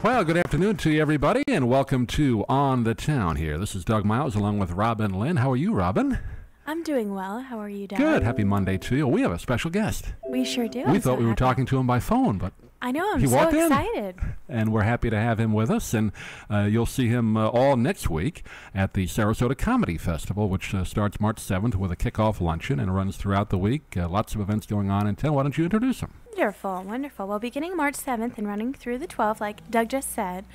Well, good afternoon to you, everybody, and welcome to On the Town here. This is Doug Miles along with Robin Lynn. How are you, Robin? I'm doing well. How are you, Doug? Good. Happy Monday to you. We have a special guest. We sure do. We thought we were talking to him by phone, but I know. I'm he so walked in. excited. And we're happy to have him with us. And you'll see him all next week at the Sarasota Comedy Festival, which starts March 7th with a kickoff luncheon and runs throughout the week. Lots of events going on in town. Why don't you introduce him? Wonderful, wonderful. Well, beginning March 7th and running through the 12th, like Doug just said,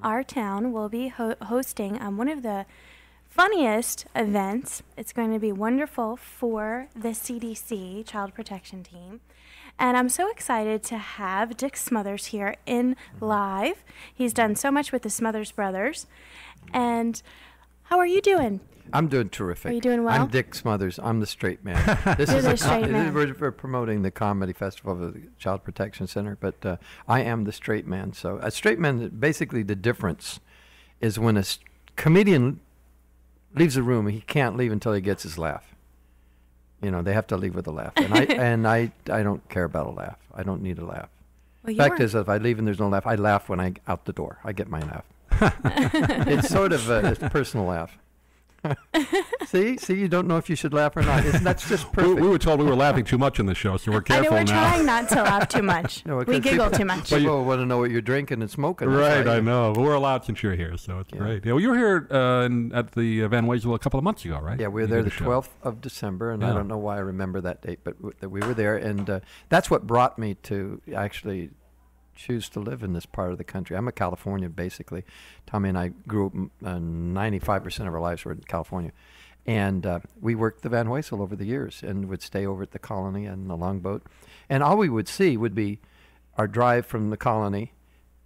our town will be hosting one of the funniest events. It's going to be wonderful for the CDC, Child Protection Team. And I'm so excited to have Dick Smothers here in live. He's done so much with the Smothers Brothers. And how are you doing? I'm doing terrific. Are you doing well? I'm Dick Smothers. I'm the straight man. This You're is the straight man. We're promoting the comedy festival of the Child Protection Center, but I am the straight man. So a straight man, basically the difference is when a comedian leaves a room, he can't leave until he gets his laugh. You know, they have to leave with a laugh. And I don't care about a laugh. I don't need a laugh. Well, Fact is, if I leave and there's no laugh, I laugh when I out the door. I get my laugh. It's sort of a personal laugh. See, you don't know if you should laugh or not. That's just perfect. We were told we were laughing too much in the show, so we're careful now. I know we're trying not to laugh too much. No, we giggle too much. People want to know what you're drinking and smoking. Right, I know. But we're allowed since you're here, so it's great. Yeah, well, you were here at the Van Waysville a couple of months ago, right? Yeah, we were there the 12th of December, and I don't know why I remember that date, but we were there, and that's what brought me to actually choose to live in this part of the country. I'm a Californian, basically. Tommy and I grew up, 95% of our lives were in California. And we worked the Van Waysville over the years and would stay over at the Colony and the Longboat. And all we would see would be our drive from the Colony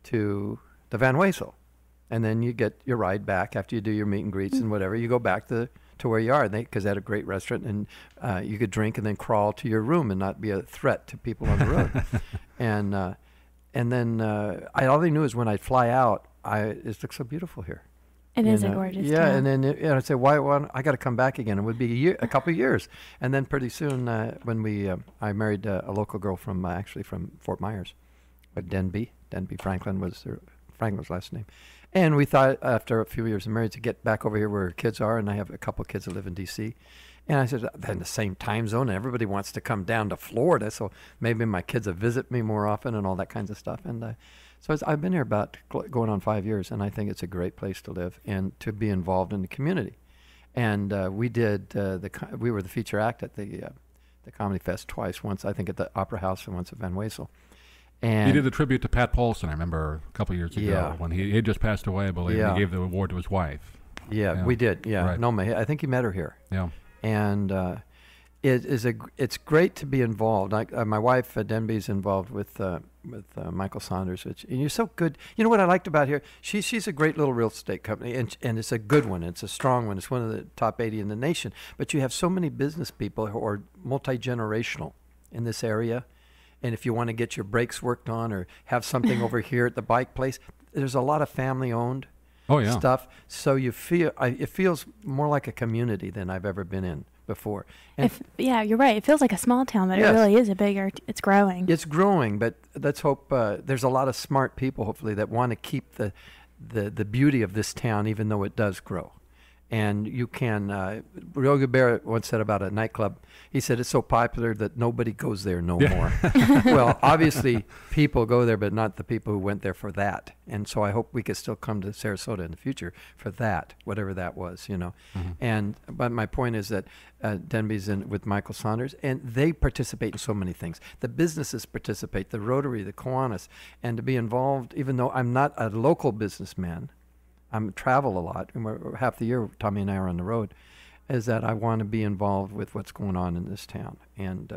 to the Van Waysville. And then you get your ride back after you do your meet and greets and whatever. You go back to where you are, because they had a great restaurant, and you could drink and then crawl to your room and not be a threat to people on the road. And then I all I knew is when I'd fly out, it looks so beautiful here. It is a gorgeous town. And then I'd say, why I got to come back again. It would be a couple of years. And then pretty soon, when I married a local girl from Fort Myers, Denby Franklin was Franklin's last name. And we thought after a few years of marriage to get back over here where our kids are, and I have a couple of kids that live in D.C., and I said, they're in the same time zone, and everybody wants to come down to Florida, so maybe my kids will visit me more often and all that kinds of stuff. And so I've been here about going on 5 years, and I think it's a great place to live and to be involved in the community. And we were the feature act at the Comedy Fest twice, once I think at the Opera House and once at Van Waysville. And you did the tribute to Pat Paulson, I remember, a couple of years ago, when he had just passed away, I believe, and he gave the award to his wife. Yeah, we did, Right. Noma, I think he met her here. Yeah. And it's great to be involved. My wife Denby's involved with Michael Saunders, and you're so good. You know what I liked about here? She's a great little real estate company, and it's a good one. It's a strong one. It's one of the top 80 in the nation. But you have so many business people who are multi-generational in this area, and if you want to get your brakes worked on or have something over here at the bike place, there's a lot of family-owned. Stuff. So it feels more like a community than I've ever been in before. And you're right. It feels like a small town, but it really is it's growing. It's growing, but let's hope there's a lot of smart people, hopefully, that want to keep the beauty of this town, even though it does grow. And you can, Ryoga Bear once said about a nightclub, he said it's so popular that nobody goes there no more. Well, obviously people go there, but not the people who went there for that. And so I hope we could still come to Sarasota in the future for that, whatever that was, you know. Mm-hmm. But my point is that Denby's in with Michael Saunders, and they participate in so many things. The businesses participate, the Rotary, the Kiwanis, and to be involved, even though I'm not a local businessman, I travel a lot, and half the year Tommy and I are on the road, is that I want to be involved with what's going on in this town. And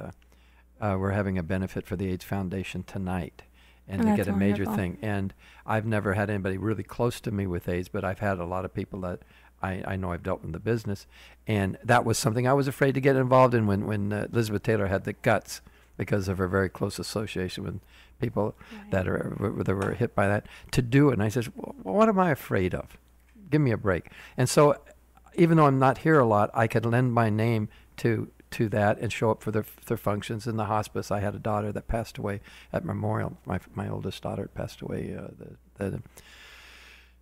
we're having a benefit for the AIDS Foundation tonight, and they get a major thing. And I've never had anybody really close to me with AIDS, but I've had a lot of people that I know I've dealt with in the business. And that was something I was afraid to get involved in when Elizabeth Taylor had the guts, because of her very close association with people that were hit by that, to do it. And I said, well, what am I afraid of? Give me a break. And so even though I'm not here a lot, I could lend my name to to that and show up for their functions. In the hospice, I had a daughter that passed away at Memorial. My oldest daughter passed away. I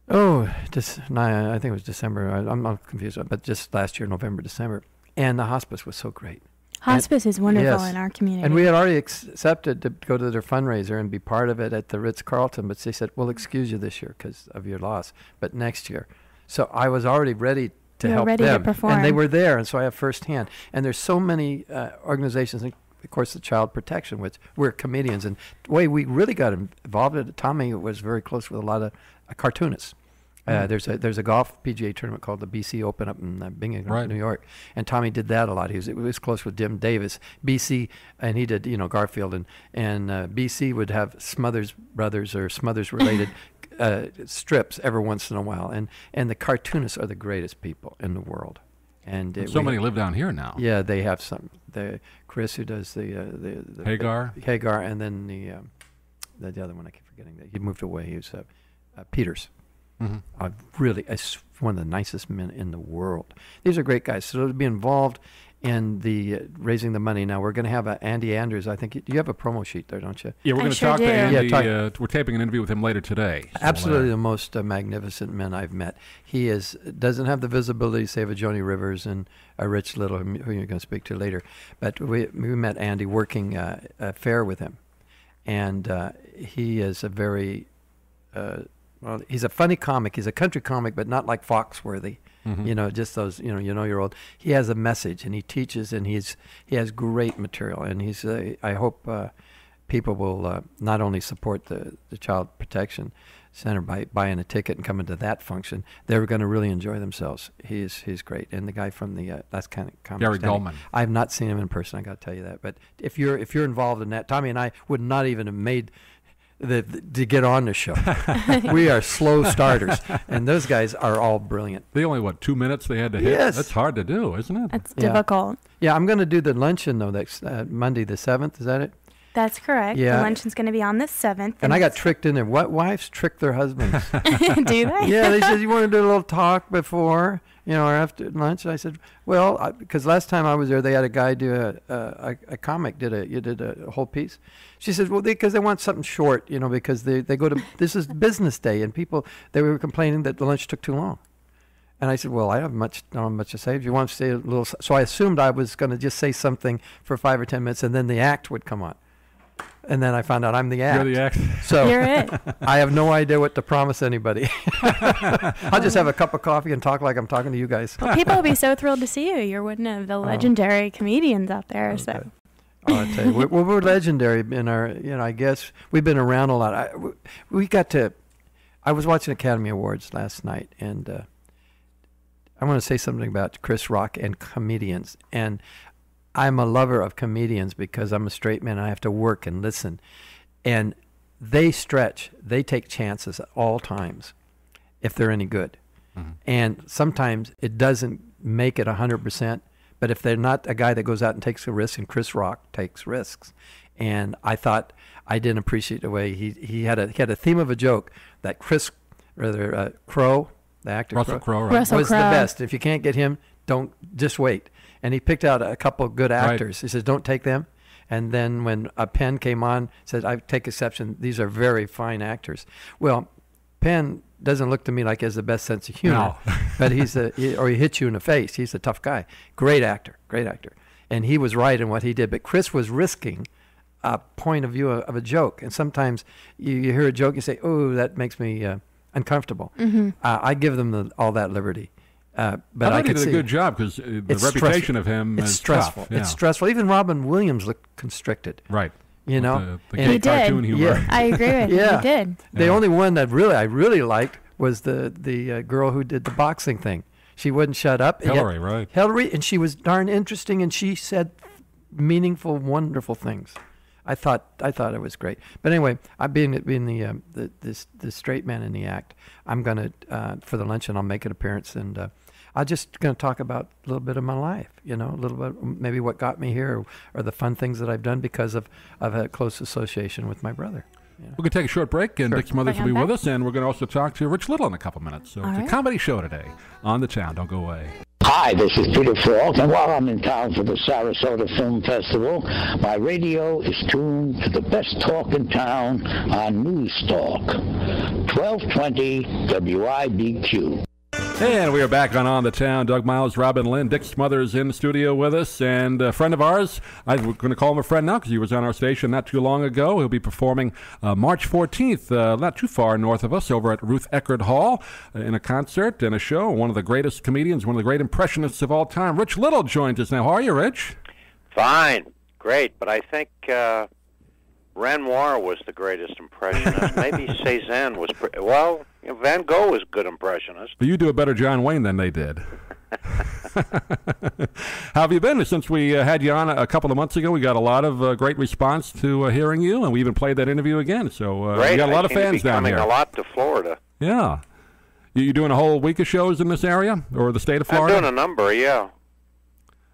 think it was December. I'm not confused, but just last year, November, December. And the hospice was so great. Hospice is wonderful yes. in our community. And we had already accepted to go to their fundraiser and be part of it at the Ritz-Carlton, but they said, we'll excuse you this year because of your loss, but next year. So I was already ready to help ready them. to perform. And they were there, and so I have firsthand. And there's so many organizations, and of course the Child Protection, which we're comedians. And the way we really got involved in it, Tommy was very close with a lot of cartoonists. There's a golf PGA tournament called the BC Open up in Binghamton, right. New York, and Tommy did that a lot. He was close with Jim Davis, BC, and he did Garfield, and BC would have Smothers brothers or Smothers related strips every once in a while, and the cartoonists are the greatest people in the world. And so many live down here now. Yeah, they have some. Chris, who does the Hagar, and then the other one I keep forgetting. That he moved away. He was Peters. Mm-hmm. Really, one of the nicest men in the world. These are great guys. So to be involved in the raising the money. Now we're going to have Andy Andrews. I think you have a promo sheet there, don't you? Yeah, we're going to talk to Andy. We're taping an interview with him later today. So absolutely, the most magnificent man I've met. He doesn't have the visibility, say, of a Joni Rivers and a Rich Little, who you're going to speak to later. But we met Andy working a fair with him, and he is a very well, he's a funny comic. He's a country comic, but not like Foxworthy. Mm-hmm. Just those, you're old. He has a message, and he teaches, and he has great material. And I hope people will not only support the Child Protection Center by buying a ticket and coming to that function. They're going to really enjoy themselves. He's great. And the guy from the that's kind of comic. Gary Goldman. I have not seen him in person. I got to tell you that. But if you're involved in that, Tommy and I would not even have made to get on the show. We are slow starters, and those guys are all brilliant. They only 2 minutes they had to hit. Yes. That's hard to do, isn't it? That's difficult. Yeah, I'm going to do the luncheon though next Monday the 7th. Is that it? That's correct. Yeah. The luncheon's going to be on the 7th. And I got tricked in there. What wives trick their husbands? Do they? Yeah, they said, you want to do a little talk before, or after lunch? And I said, well, because last time I was there, they had a guy do a comic, you did a whole piece. She said, well, because they want something short, because they go to, this is business day, and they were complaining that the lunch took too long. And I said, well, I don't have much to say. If you want to say a little, so I assumed I was going to just say something for 5 or 10 minutes, and then the act would come on. And then I found out I'm the act. You're the act. So you're it. I have no idea what to promise anybody. I'll just have a cup of coffee and talk like I'm talking to you guys. Well, people will be so thrilled to see you. You're one of the legendary comedians out there. Okay. So. I'll tell you, we're legendary in our, I guess we've been around a lot. I was watching Academy Awards last night, and I want to say something about Chris Rock and comedians. And I'm a lover of comedians because I'm a straight man. I have to work and listen. And they stretch. They take chances at all times if they're any good. Mm-hmm. And sometimes it doesn't make it 100%. But if they're not a guy that goes out and takes a risk, and Chris Rock takes risks. And I thought I didn't appreciate the way he had a theme of a joke that Crowe, the actor Russell Crowe, was the best. If you can't get him, just wait. And he picked out a couple of good actors. Right. He says, don't take them. And then when Penn came on, said, I take exception. These are very fine actors. Well, Penn doesn't look to me like he has the best sense of humor. No. But he hits you in the face. He's a tough guy. Great actor. And he was right in what he did. But Chris was risking a point of view of a joke. And sometimes you hear a joke, you say, oh, that makes me uncomfortable. Mm-hmm. I give them all that liberty. But I think he did a good job because the reputation of him is stressful. Tough. Yeah. It's stressful. Even Robin Williams looked constricted. Right. The he cartoon did. humor. I agree with you. Yeah. He did. The only one that I really liked was the girl who did the boxing thing. She wouldn't shut up. Hillary, right? Hillary, and she was darn interesting, and she said meaningful, wonderful things. I thought it was great. But anyway, being the straight man in the act, I'm going to for the luncheon I'll make an appearance, and I'm just going to talk about a little bit of my life, a little bit maybe what got me here, or the fun things that I've done because of a close association with my brother. Yeah. We're going to take a short break, and Dick Smothers will be with us, and we're going to also talk to Rich Little in a couple minutes. So it's a comedy show today on the town. Don't go away. Hi. Hi, this is Peter Falk, and while I'm in town for the Sarasota Film Festival, my radio is tuned to the best talk in town on News Talk, 1220 WIBQ. And we are back on the Town. Doug Miles, Robin Lynn, Dick Smothers in the studio with us, and a friend of ours. I'm going to call him a friend now because he was on our station not too long ago. He'll be performing March 14th, not too far north of us, over at Ruth Eckerd Hall in a concert and a show. One of the greatest comedians, one of the great impressionists of all time. Rich Little joins us now. How are you, Rich? Fine. Great. But I think Renoir was the greatest impressionist. Maybe Cézanne was... well, Van Gogh was a good impressionist. But you do a better John Wayne than they did. How have you been? Since we had you on a couple of months ago, we got a lot of great response to hearing you, and we even played that interview again. So we got a lot of fans down here. Coming a lot to Florida. Yeah. You doing a whole week of shows in this area, or the state of Florida? I'm doing a number, yeah.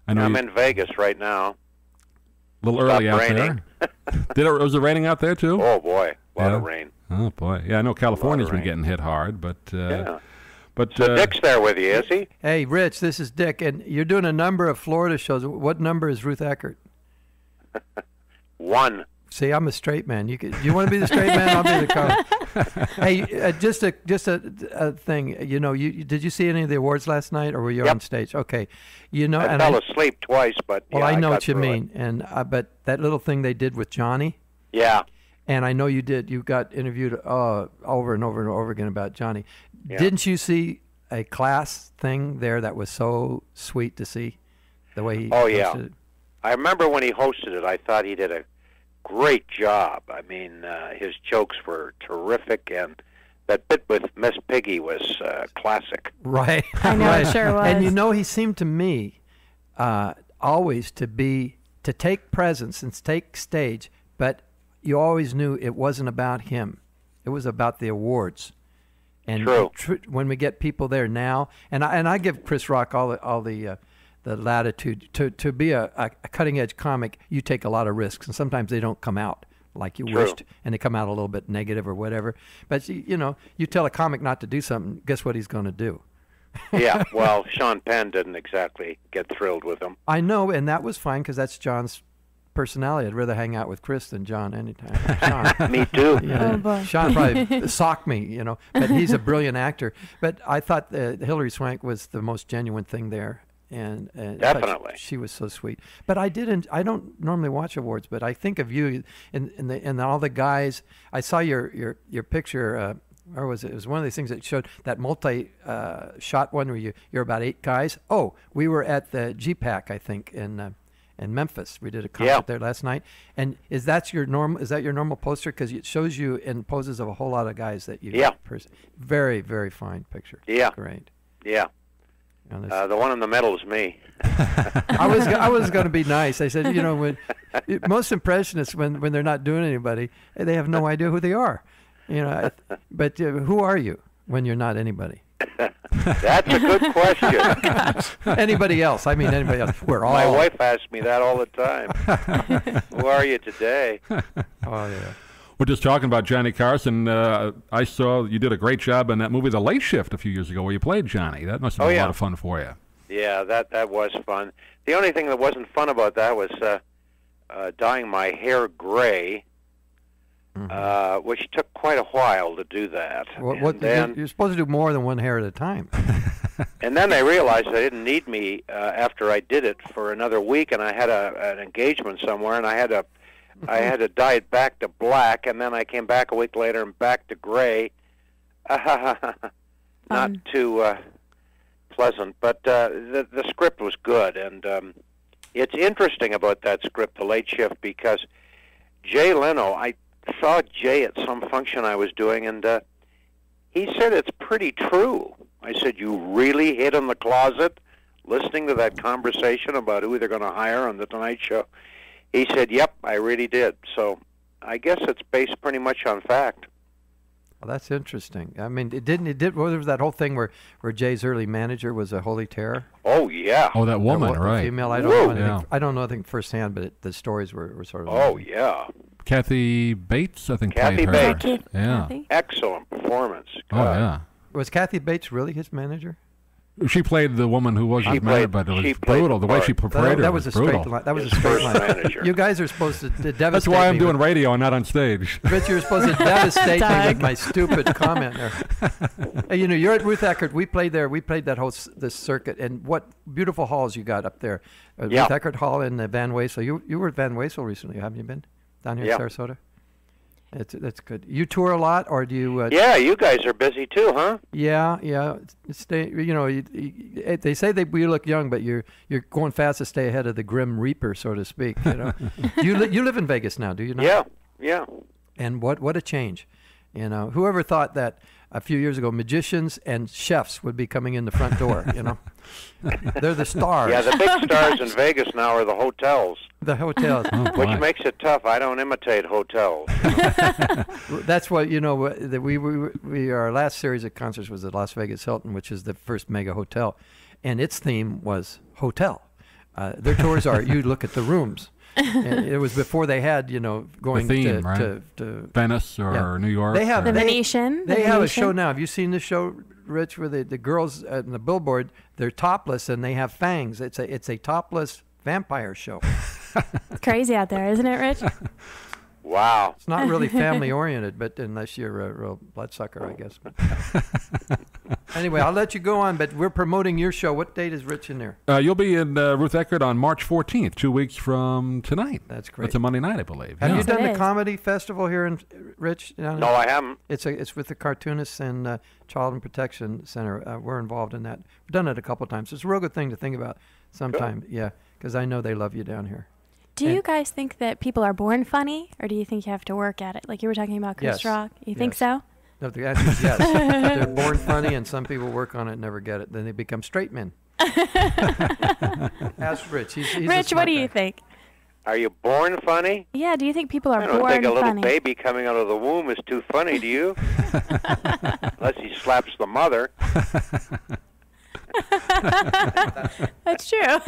I'm in Vegas right now. A little early out raining. there. Was it raining out there, too? Oh, boy. A lot of rain. Oh, boy. Yeah, I know California's been getting hit hard, but... yeah. But Dick's there with you, is he? Hey, Rich, this is Dick, and you're doing a number of Florida shows. What number is Ruth Eckerd? 1. See, I'm a straight man. You want to be the straight man? I'll be the car. Hey, just a thing. You know, did you see any of the awards last night, or were you on stage? Okay, you know, I fell asleep twice, but well, I know what you mean. And but that little thing they did with Johnny. Yeah. And I know you did. You got interviewed over and over and over again about Johnny. Yeah. Didn't you see a class thing there that was so sweet to see? The way he hosted it? I remember when he hosted it, I thought he did a great job. I mean, his jokes were terrific, and that bit with Miss Piggy was classic. Right. I know, right. It sure was. And you know, he seemed to me always to take presence and take stage, but you always knew it wasn't about him. It was about the awards. And True. When we get people there now, and I give Chris Rock all the latitude to be a cutting edge comic. You take a lot of risks, and sometimes they don't come out like you wished, and they come out a little bit negative or whatever. But you know, you tell a comic not to do something, guess what he's going to do? Yeah. Well, Sean Penn didn't exactly get thrilled with him. I know, and that was fine because that's John's personality. I'd rather hang out with Chris than John anytime. Sean. Me too. Oh, boy. Sean probably socked me, you know, but he's a brilliant actor. But I thought Hilary Swank was the most genuine thing there. And definitely, she was so sweet. But I don't normally watch awards, but I think of you and all the guys. I saw your picture. Or was it? It was one of these things that showed that multi-shot one where you're about 8 guys. Oh, we were at the GPAC, I think, in Memphis. We did a concert there last night. And is that your normal poster? Because it shows you in poses of a whole lot of guys that you. Yeah. Very, very fine picture. Yeah. Great. Yeah. The one in the middle is me. I was going to be nice. I said, you know, when most impressionists when they're not doing anybody, they have no idea who they are. You know, but who are you when you're not anybody? That's a good question. Anybody else? I mean, anybody else? We're all. My wife asks me that all the time. Who are you today? Oh yeah. We're just talking about Johnny Carson. I saw you did a great job in that movie, The Late Shift, a few years ago, where you played Johnny. That must have been a lot of fun for you. Yeah, that was fun. The only thing that wasn't fun about that was dyeing my hair gray, which took quite a while to do that. You're supposed to do more than one hair at a time. And then they realized they didn't need me after I did it for another week, and I had an engagement somewhere, and I had to dye it back to black, and then I came back a week later and back to gray. Not too pleasant, but the script was good, and it's interesting about that script, The Late Shift, because Jay Leno, I saw Jay at some function I was doing, and he said it's pretty true. I said, you really hid in the closet listening to that conversation about who they're going to hire on The Tonight Show? He said, yep, I really did. So I guess it's based pretty much on fact. Well, that's interesting. I mean, there was that whole thing where Jay's early manager was a holy terror. Oh, yeah. Oh, that woman, right. Female, I don't know anything firsthand, but the stories were sort of... Oh, yeah. Kathy Bates, I think. Kathy played her. Bates. Yeah. Excellent performance. Oh, yeah. Was Kathy Bates really his manager? She played the woman who wasn't married, but it was brutal. The way she paraded that was a brutal. straight line. That was a straight line. Manager. You guys are supposed to devastate That's why I'm me doing with, radio and not on stage. Rich, you're supposed to devastate me Doug. with my stupid comment there. Hey, you know, you're at Ruth Eckerd. We played there. We played that whole this circuit. And what beautiful halls you got up there. Yeah. Ruth Eckerd Hall in Van Wezel. You were at Van Wezel recently, haven't you been? Down here in Sarasota? That's good. You tour a lot, or do you? Yeah, you guys are busy too, huh? Yeah. Stay. You know, they say we look young, but you're going fast to stay ahead of the Grim Reaper, so to speak. You know, you live in Vegas now, do you not? Yeah. And what a change. You know, whoever thought that a few years ago magicians and chefs would be coming in the front door? You know, they're the stars. Yeah, the big stars in Vegas now are the hotels. The hotels. Which makes it tough. I don't imitate hotels. That's what, you know, our last series of concerts was at Las Vegas Hilton, which is the first mega hotel, and its theme was hotel. Their tours are, you look at the rooms. And it was before they had, you know, going the theme, right? to Venice or New York. They have The Venetian. They have a show now. Have you seen the show, Rich, where the girls in the billboard, they're topless and they have fangs? It's a topless vampire show. It's crazy out there, isn't it, Rich? Wow. It's not really family oriented, but unless you're a real bloodsucker, I guess. But anyway, I'll let you go on, but we're promoting your show. What date is Rich in there? You'll be in Ruth Eckerd on March 14th, 2 weeks from tonight. That's great. It's a Monday night, I believe. Have you done it the is. comedy festival here in Rich? No, I haven't. It's with the cartoonists and Child and Protection Center. We're involved in that. We've done it a couple times. It's a real good thing to think about sometime. Good. Yeah, because I know they love you down here. Do you guys think that people are born funny, or do you think you have to work at it? Like you were talking about Chris Yes. Rock. You think Yes. so? No, the answer is yes. They're born funny, and some people work on it and never get it. Then they become straight men. Ask Rich. He's a Rich, smart what do you guy. think? Are you born funny? Yeah, do you think people are I don't born think a little funny? baby coming out of the womb is too funny, do you? Unless he slaps the mother. That's true.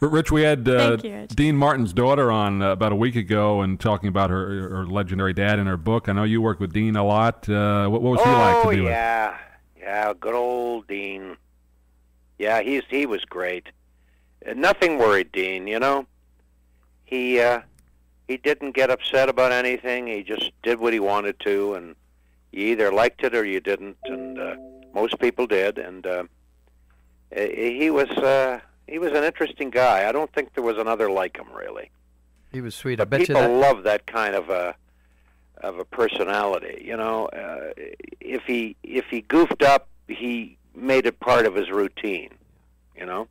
Rich, we had Thank you, Rich. Dean Martin's daughter on about a week ago and talking about her legendary dad in her book. I know you work with Dean a lot. What was he like to be with? Yeah, good old Dean. Yeah, he was great. Nothing worried Dean, you know. He didn't get upset about anything. He just did what he wanted to, and you either liked it or you didn't, and most people did. And he was an interesting guy. I don't think there was another like him, really. He was sweet. I But bet you people that. love that kind of a personality. You know, if he goofed up, he made it part of his routine. You know.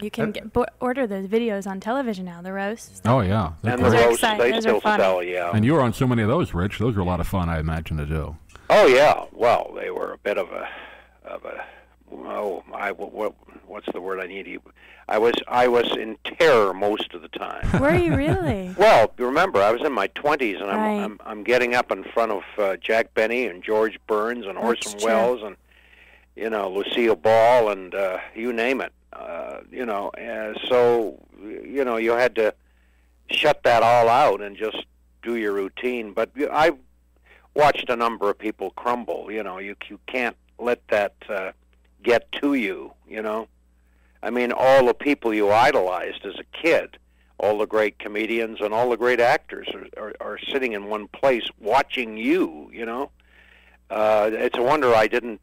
You can order those videos on television now, the roasts. Oh, yeah. And Those the are roasts, exciting. they Those are still funny. sell, yeah. And you were on so many of those, Rich. Those were a lot of fun, I imagine, to do. Oh yeah, well, they were a bit of a what's the word I need? I was in terror most of the time. Were you really? Well, remember, I was in my 20s, and Right. I'm getting up in front of Jack Benny and George Burns and Orson That's true. Welles and Lucille Ball and you name it. So you had to shut that all out and just do your routine. But I watched a number of people crumble. You can't let that get to you. I mean, all the people you idolized as a kid, all the great comedians and all the great actors are sitting in one place watching you. It's a wonder I didn't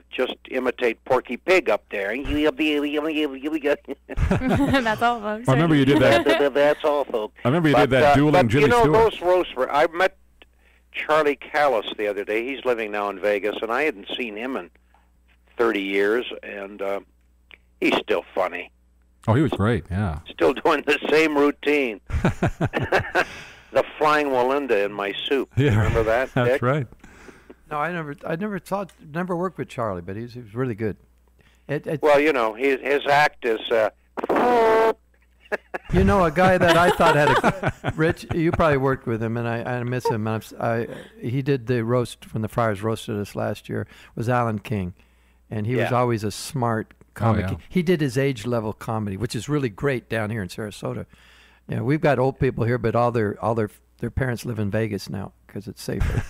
just imitate Porky Pig up there. That's all, folks. I remember you did that. That's all, folks. I remember you did that dueling Jimmy Stewart. Those roasts were... I met Charlie Callis the other day. He's living now in Vegas, and I hadn't seen him in 30 years, and he's still funny. Oh, he was great, yeah. Still doing the same routine. The flying Walinda in my soup. Yeah, Remember that, That's Dick? right. No, I never worked with Charlie, but he was really good. Well, his act is... A guy that I thought had Rich, you probably worked with him, and I miss him. He did the roast when the Friars roasted us last year, was Alan King, and he was Yeah. always a smart comic. yeah. He did his age-level comedy, which is really great down here in Sarasota. We've got old people here, but all their parents live in Vegas now because it's safer.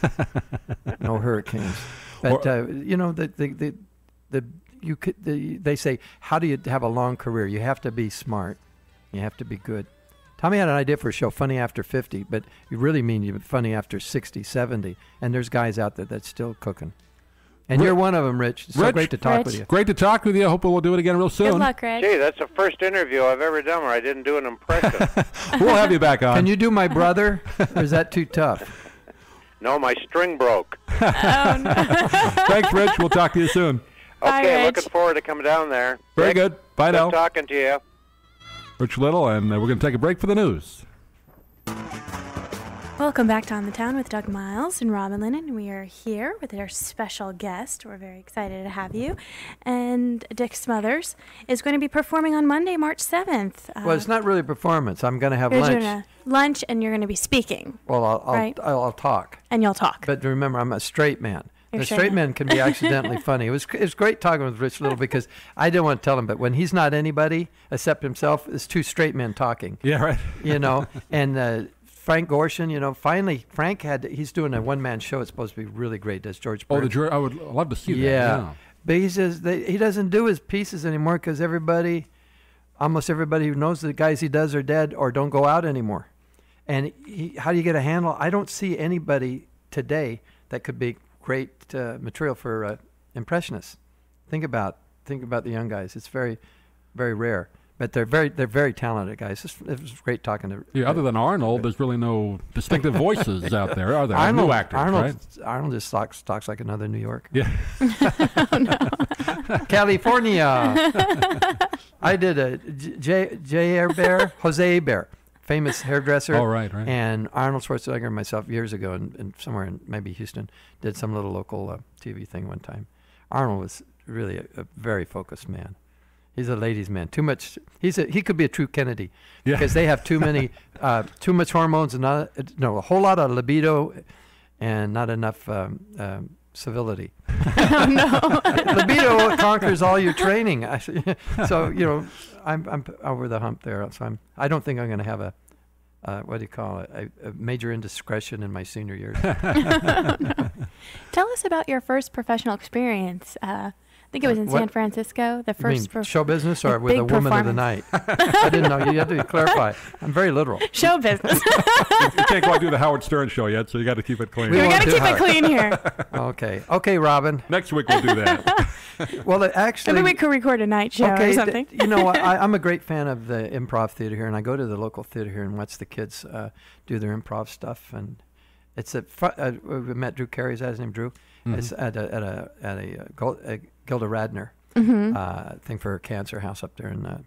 No hurricanes. But you could. They say, how do you have a long career? You have to be smart. You have to be good. Tommy had an idea for a show, Funny After 50, but you really mean you funny after 60, 70. And there's guys out there that's still cooking. And you're one of them, Rich. It's so great to talk with you. Great to talk with you. I hope we'll do it again real soon. Good luck, Rich. Gee, that's the first interview I've ever done where I didn't do an impression. We'll have you back on. Can you do my brother, or is that too tough? No, my string broke. Oh, no. Thanks, Rich. We'll talk to you soon. Bye, Okay, Rich. looking forward to coming down there. Very Rick, good. Bye now. Good talking to you. Rich Little, and we're going to take a break for the news. Welcome back to On the Town with Doug Miles and Robin Lennon. We are here with our special guest. We're very excited to have you. And Dick Smothers is going to be performing on Monday, March 7th. Well, it's not really a performance. I'm going to have You're lunch. doing a lunch, and you're going to be speaking. Well, right? I'll talk. And you'll talk. But remember, I'm a straight man. You're The straight straight man. man can be accidentally funny. It was great talking with Rich Little because I didn't want to tell him, but when he's not anybody except himself, it's two straight men talking. Yeah, right. And Frank Gorshin, finally, he's doing a one-man show. It's supposed to be really great. Does George Oh, Burns. I would love to see that. Yeah. But he says he doesn't do his pieces anymore because almost everybody who knows the guys he does are dead or don't go out anymore. And how do you get a handle? I don't see anybody today that could be great material for impressionists. Think about the young guys. It's very, very rare. But they're very talented guys. It was great talking to. Yeah, other than Arnold, there's really no distinctive voices out there, are there? Arnold, New actors, right? Arnold just talks like another New York. Yeah. California. I did a J. Hebert, Jose Hebert, famous hairdresser. Oh, right. And Arnold Schwarzenegger and myself years ago, in somewhere in maybe Houston, did some little local TV thing one time. Arnold was really a very focused man. He's a ladies' man. Too much. He could be a true Kennedy, Yeah. because they have too much hormones and a whole lot of libido, and not enough civility. Oh, no. Libido conquers all your training. So I'm over the hump there. So I don't think I'm going to have a major indiscretion in my senior years. Tell us about your first professional experience. I think it was in San Francisco. The You mean first show business or with big a woman of the performance. night? I didn't know. You have to clarify. I'm very literal. show business. You can't quite do the Howard Stern show yet, so you got to keep it clean. We We won't got to do keep it clean here. Okay, Robin. Next week we'll do that. Well, actually, Maybe we could record a night show or something. I'm a great fan of the improv theater here, and I go to the local theater here and watch the kids do their improv stuff. And it's we met Drew Carey. Is that his name, Drew? Mhm. It's at a Gilda Radner thing for her cancer house up there in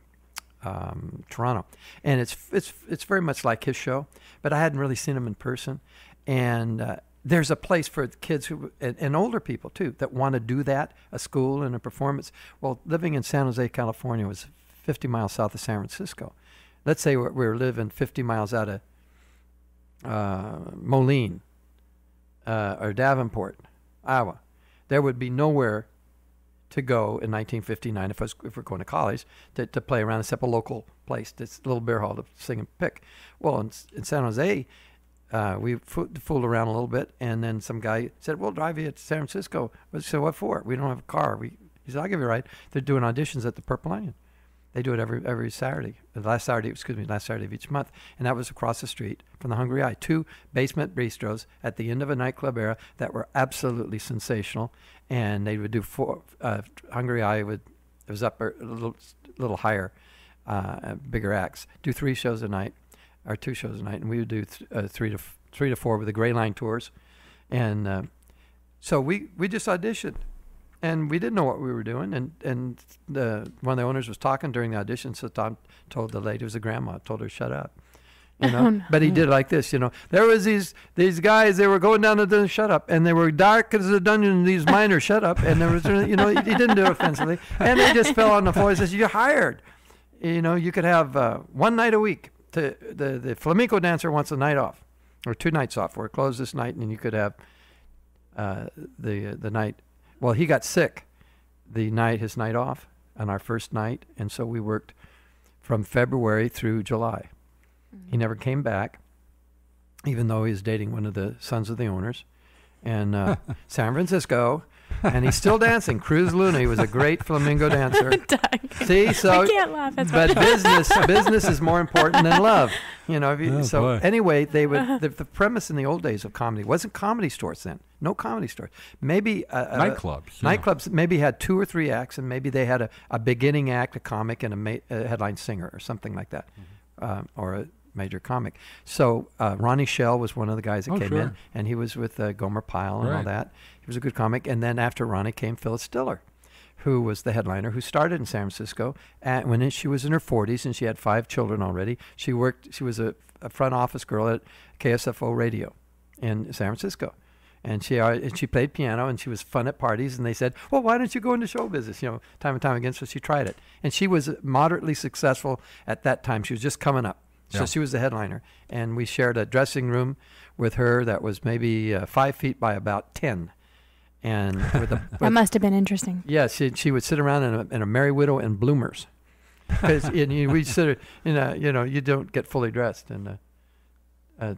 Toronto, and it's very much like his show, but I hadn't really seen him in person, and there's a place for kids who and older people too that want to do that, a school and a performance. Well, living in San Jose, California, was 50 miles south of San Francisco. Let's say we're living 50 miles out of Moline or Davenport, Iowa. There would be nowhere to go in 1959 if we're going to college to play around except a local place, this little beer hall to sing and pick. Well, in San Jose, we fooled around a little bit, and then some guy said, "We'll drive you to San Francisco." I said, "What for? We don't have a car." He said, "I'll give you a ride." They're doing auditions at the Purple Onion. They do it every Saturday. Last Saturday of each month, and that was across the street from the Hungry Eye. 2 basement bistros at the end of a nightclub era that were absolutely sensational, and they would do 4. Hungry Eye was up a little higher, bigger acts. Do 3 shows a night, or 2 shows a night, and we would do 3 to 4 with the Gray Line tours, and so we just auditioned. And we didn't know what we were doing, and one of the owners was talking during the audition, so Tom told the lady, it was a grandma, told her, "Shut up." Oh, no. But he did like this, There was these guys, they were going down to the shut up, and they were dark as a dungeon, these miners, shut up, and there was, he didn't do it offensively, and they just fell on the floor. He says, "You're hired. You could have 1 night a week. The flamenco dancer wants a night off, or 2 nights off. We're closed this night, and you could have the night." Well, he got sick his night off on our first night, and so we worked from February through July. Mm-hmm. He never came back, even though he was dating one of the sons of the owners. And San Francisco, And he's still dancing. Cruz Luna, he was a great flamingo dancer. See, so I can't laugh. That's but business is more important than love. You know, boy. anyway, they would the premise in the old days of comedy wasn't comedy stores then. No comedy stores. Maybe Nightclubs. Yeah. Nightclubs maybe had 2 or 3 acts, and maybe they had a beginning act, a comic, and a headline singer or something like that, or a major comic. So Ronnie Shell was one of the guys that came in, and he was with Gomer Pyle and all that. He was a good comic. And then after Ronnie came Phyllis Diller, who was the headliner, who started in San Francisco. And when she was in her 40s and she had 5 children already, she was a front office girl at KSFO Radio in San Francisco. And she played piano, and she was fun at parties. And they said, well, why don't you go into show business? You know, time and time again. So she tried it. And she was moderately successful at that time. She was just coming up. So she was the headliner. And we shared a dressing room with her that was maybe 5 feet by about 10. And that must have been interesting. Yes, she would sit around in a Merry Widow and bloomers. Because we sit, you don't get fully dressed. And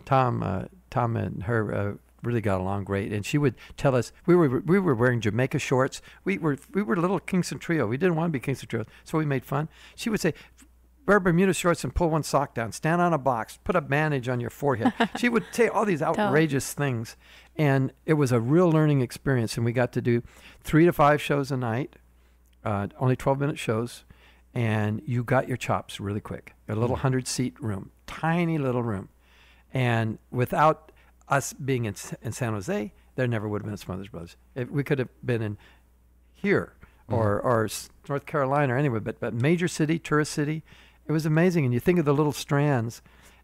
Tom and her really got along great. And she would tell us, we were wearing Jamaica shorts. We were a little Kingston Trio. We didn't want to be Kingston Trio, so we made fun. She would say, wear Bermuda shorts and pull one sock down. Stand on a box. Put a bandage on your forehead. She would say all these outrageous things. And it was a real learning experience. And we got to do 3 to 5 shows a night, only 12-minute shows. And you got your chops really quick. A little 100-seat room, tiny little room. And without us being in San Jose, there never would have been a Smothers Brothers. We could have been in here or North Carolina or anywhere, but major city, tourist city. It was amazing. And you think of the little strands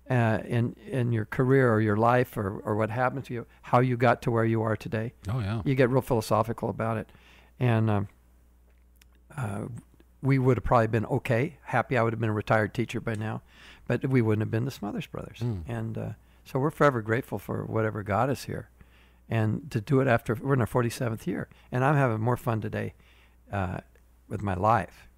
in your career or your life or what happened to you, how you got to where you are today. Oh, yeah. You get real philosophical about it. And we would have probably been happy. I would have been a retired teacher by now, but we wouldn't have been the Smothers Brothers. And so we're forever grateful for whatever got us here. And to do it after, we're in our 47th year. And I'm having more fun today with my life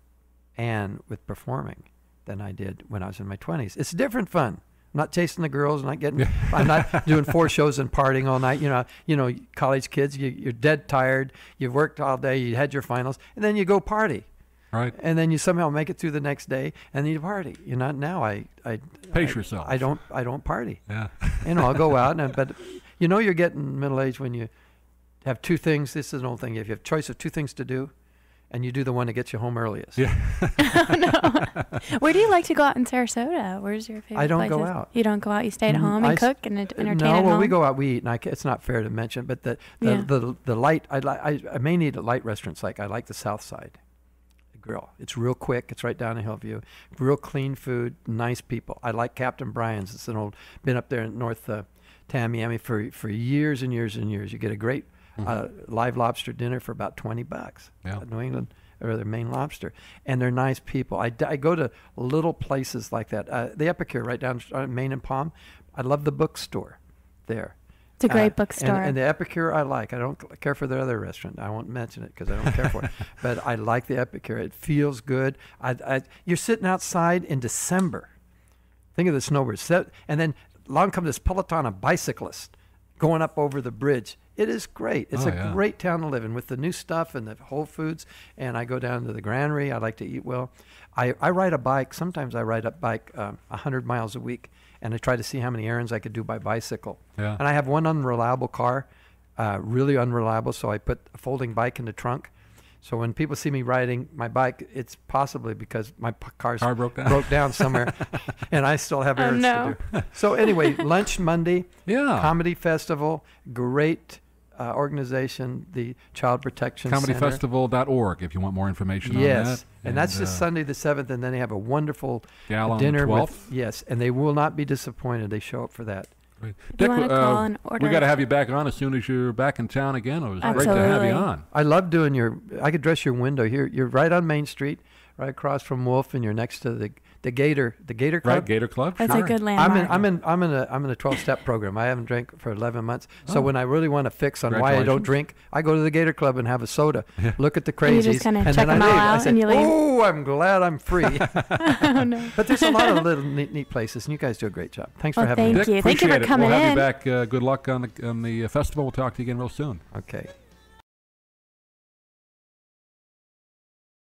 and with performing than I did when I was in my 20s. It's different fun. I'm not chasing the girls. I'm not doing 4 shows and partying all night. You know, college kids, you're dead tired. You've worked all day. You had your finals. And then you go party. Right. And then you somehow make it through the next day, and then you party. Now I pace yourself. I don't party. Yeah. I'll go out, but you're getting middle age when you have 2 things. This is an old thing. If you have a choice of 2 things to do, and you do the one that gets you home earliest. Yeah. Where do you like to go out in Sarasota? Where's your favorite I don't places? go out. You don't go out. You stay at home and cook and entertain at home? No, well, we go out. We eat. And it's not fair to mention, but the light. I may need light restaurants. Like I like the South Side Grill. It's real quick. It's right down in Hillview. Real clean food. Nice people. I like Captain Brian's. It's been up there in North Tamiami for years and years and years. You get a great live lobster dinner for about $20. Yeah. New England or their Maine lobster, and they're nice people. I go to little places like that. The Epicure right down Maine and Palm. I love the bookstore there. It's a great bookstore. And the Epicure I like. I don't care for their other restaurant. I won't mention it because I don't care for it. But I like the Epicure. It feels good. You're sitting outside in December. Think of the snowbirds. And then along comes this peloton of bicyclists going up over the bridge. It is great. It's great town to live in with the new stuff and the Whole Foods. And I go down to the Granary. I like to eat well. I ride a bike. Sometimes I ride a bike 100 miles a week. And I try to see how many errands I could do by bicycle. Yeah. And I have one unreliable car, really unreliable, so I put a folding bike in the trunk. So when people see me riding my bike, it's possibly because my car broke down somewhere, and I still have errands to do. So anyway, lunch Monday, comedy festival, great organization, the Child Protection Center. ComedyFestival.org if you want more information on that. Yes, and that's just Sunday the 7th, and then they have a wonderful Gala dinner on the 12th. Yes, and they will not be disappointed. They show up for that. Great. Do Dick, you want to call and order? we got to have you back on as soon as you're back in town again. It was great to have you on. I love doing I could dress your window here. You're right on Main Street, right across from Wolf, and you're next to the Gator Club. Right, Gator Club. That's sure. a good landmark. I'm in a 12-step program. I haven't drank for 11 months. So when I really want to fix on why I don't drink, I go to the Gator Club and have a soda. Look at the crazies, you just kind of and check then them I all leave. out I say, and you leave. "Oh, I'm glad I'm free." Oh, no. But there's a lot of little neat places, and you guys do a great job. Thanks for having me. Thank you. Thank you for Appreciate it. coming We'll have in. you back. Good luck on the festival. We'll talk to you again real soon. Okay.